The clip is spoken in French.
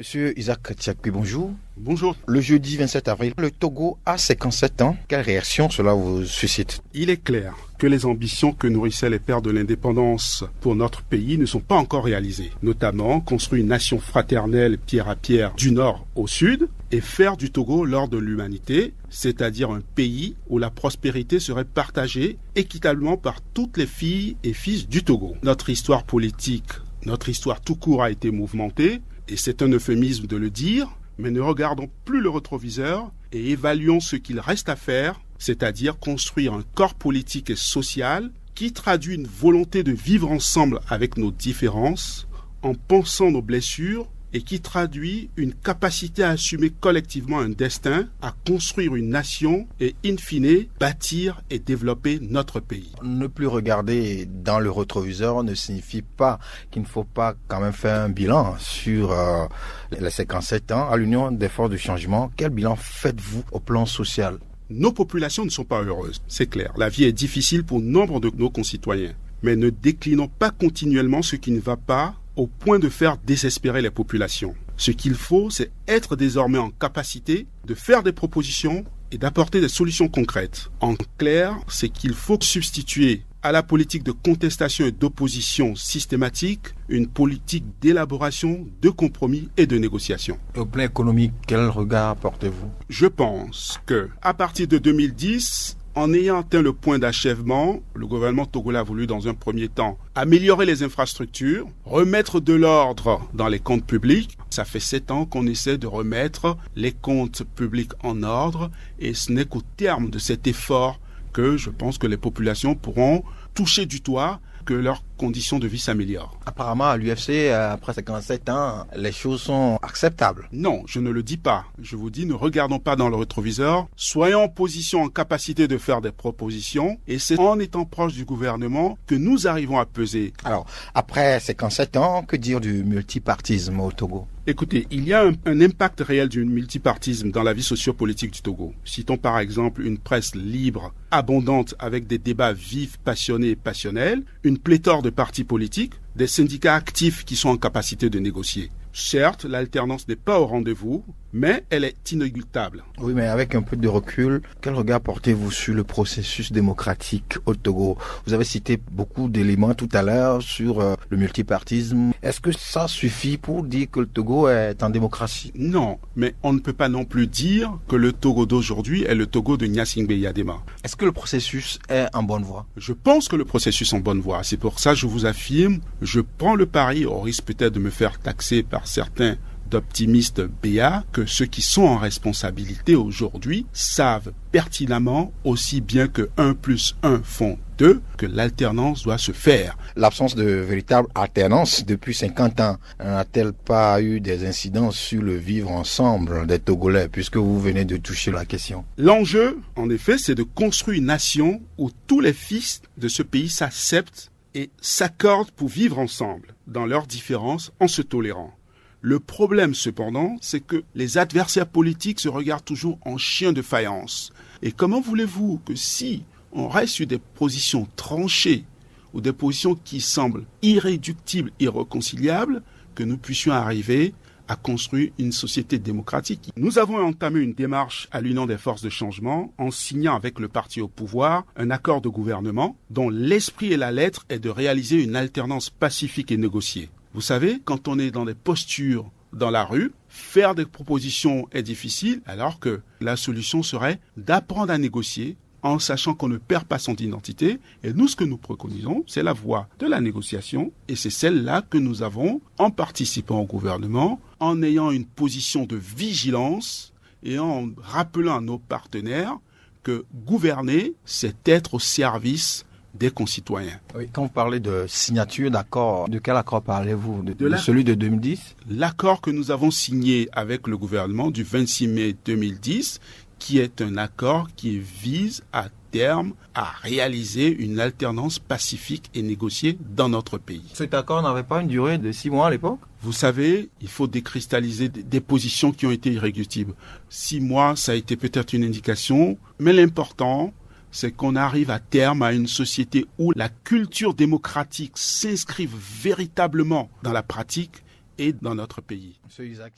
Monsieur Isaac Tchakwi, bonjour. Bonjour. Le jeudi 27 avril, le Togo a 57 ans. Quelle réaction cela vous suscite? Il est clair que les ambitions que nourrissaient les pères de l'indépendance pour notre pays ne sont pas encore réalisées. Notamment construire une nation fraternelle pierre à pierre du nord au sud et faire du Togo l'or de l'humanité, c'est-à-dire un pays où la prospérité serait partagée équitablement par toutes les filles et fils du Togo. Notre histoire politique, notre histoire tout court a été mouvementée. Et c'est un euphémisme de le dire, mais ne regardons plus le rétroviseur et évaluons ce qu'il reste à faire, c'est-à-dire construire un corps politique et social qui traduit une volonté de vivre ensemble avec nos différences, en pensant nos blessures, et qui traduit une capacité à assumer collectivement un destin, à construire une nation et, in fine, bâtir et développer notre pays. Ne plus regarder dans le rétroviseur ne signifie pas qu'il ne faut pas quand même faire un bilan sur les 57 ans à l'Union des forces de changement. Quel bilan faites-vous au plan social? Nos populations ne sont pas heureuses, c'est clair. La vie est difficile pour nombre de nos concitoyens. Mais ne déclinons pas continuellement ce qui ne va pas au point de faire désespérer les populations. Ce qu'il faut, c'est être désormais en capacité de faire des propositions et d'apporter des solutions concrètes. En clair, c'est qu'il faut substituer à la politique de contestation et d'opposition systématique une politique d'élaboration, de compromis et de négociation. Au plan économique, quel regard portez-vous? Je pense que à partir de 2010, en ayant atteint le point d'achèvement, le gouvernement togolais a voulu dans un premier temps améliorer les infrastructures, remettre de l'ordre dans les comptes publics. Ça fait 7 ans qu'on essaie de remettre les comptes publics en ordre et ce n'est qu'au terme de cet effort que je pense que les populations pourront toucher du doigt que leurs conditions de vie s'améliorent. Apparemment, à l'UFC, après 57 ans, les choses sont acceptables. Non, je ne le dis pas. Je vous dis, ne regardons pas dans le rétroviseur. Soyons en position, en capacité de faire des propositions. Et c'est en étant proche du gouvernement que nous arrivons à peser. Alors, après 57 ans, que dire du multipartisme au Togo? Écoutez, il y a un impact réel du multipartisme dans la vie sociopolitique du Togo. Citons par exemple une presse libre, abondante, avec des débats vifs, passionnés et passionnels, une pléthore de partis politiques, des syndicats actifs qui sont en capacité de négocier. Certes, l'alternance n'est pas au rendez-vous, mais elle est inéluctable. Oui, mais avec un peu de recul, quel regard portez-vous sur le processus démocratique au Togo? Vous avez cité beaucoup d'éléments tout à l'heure sur le multipartisme. Est-ce que ça suffit pour dire que le Togo est en démocratie? Non, mais on ne peut pas non plus dire que le Togo d'aujourd'hui est le Togo de Gnassingbé Yadema. Est-ce que le processus est en bonne voie? Je pense que le processus est en bonne voie. C'est pour ça que je vous affirme, je prends le pari, au risque peut-être de me faire taxer par certains d'optimistes béats, que ceux qui sont en responsabilité aujourd'hui savent pertinemment, aussi bien que 1 + 1 font 2, que l'alternance doit se faire. L'absence de véritable alternance depuis 50 ans n'a-t-elle pas eu des incidences sur le vivre ensemble des Togolais, puisque vous venez de toucher la question? L'enjeu, en effet, c'est de construire une nation où tous les fils de ce pays s'acceptent et s'accordent pour vivre ensemble, dans leurs différences, en se tolérant. Le problème, cependant, c'est que les adversaires politiques se regardent toujours en chien de faïence. Et comment voulez-vous que si on reste sur des positions tranchées ou des positions qui semblent irréductibles, irréconciliables, que nous puissions arriver à construire une société démocratique? Nous avons entamé une démarche à l'Union des forces de changement en signant avec le parti au pouvoir un accord de gouvernement dont l'esprit et la lettre est de réaliser une alternance pacifique et négociée. Vous savez, quand on est dans des postures dans la rue, faire des propositions est difficile, alors que la solution serait d'apprendre à négocier en sachant qu'on ne perd pas son identité. Et nous, ce que nous préconisons, c'est la voie de la négociation. Et c'est celle-là que nous avons en participant au gouvernement, en ayant une position de vigilance et en rappelant à nos partenaires que gouverner, c'est être au service des concitoyens. Oui, quand vous parlez de signature d'accord, de quel accord parlez-vous? De celui de 2010? L'accord que nous avons signé avec le gouvernement du 26 mai 2010, qui est un accord qui vise à terme à réaliser une alternance pacifique et négociée dans notre pays. Cet accord n'avait pas une durée de 6 mois à l'époque? Vous savez, il faut décristalliser des positions qui ont été irréductibles. 6 mois, ça a été peut-être une indication, mais l'important, c'est qu'on arrive à terme à une société où la culture démocratique s'inscrive véritablement dans la pratique et dans notre pays. Monsieur Isaac.